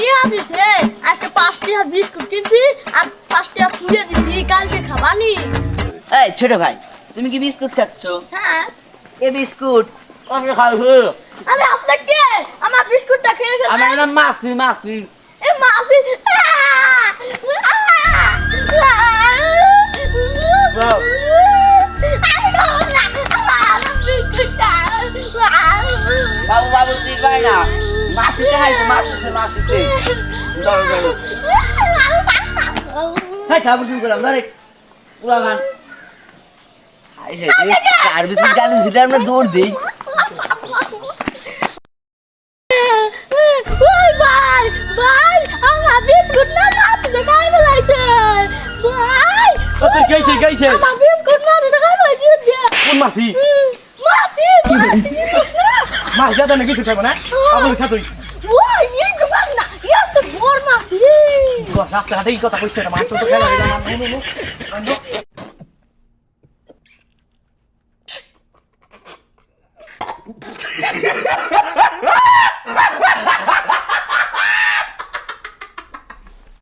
টিয়া দিছে আজকে 5 টিয়া বিস্কুট কিনছি আর 5 টিয়া থুইয়া দিছি কালকে খাবানি। এই ছোট ভাই তুমি কি বিস্কুট খাচ্ছ? হ্যাঁ। এ বিস্কুট কবে খাইছো? আরে আপনি কে আমার বিস্কুটটা খেয়ে ফেললেন? আমার নাম মাফি মাফি। এ মাসি বাবু বাবু তুই কই না মাফিতে খাইছো মাফিতে মাফিতে ধরো ধরো হ্যাঁ খাবো শুরু করলাম ধরে পুরা গান কার বিস্কুট গালি দিলে আমরা দৌড় দিই। ভাই ভাই আমার বিস্কুট না মাসি খাই ফেলাইছে ভাই। তোর কইছে কইছে আমার বিস্কুট না খাই ফেলাইছে দিয়ে কোন মাসি মাসি মাসি মাস দাদা নাকি কিছু খাবো না আপনি সাথে ওই এই তো না ইয়া তো বড় মাসি রাস্তা হাটেই কথা কইছে না মাছ তো খেলা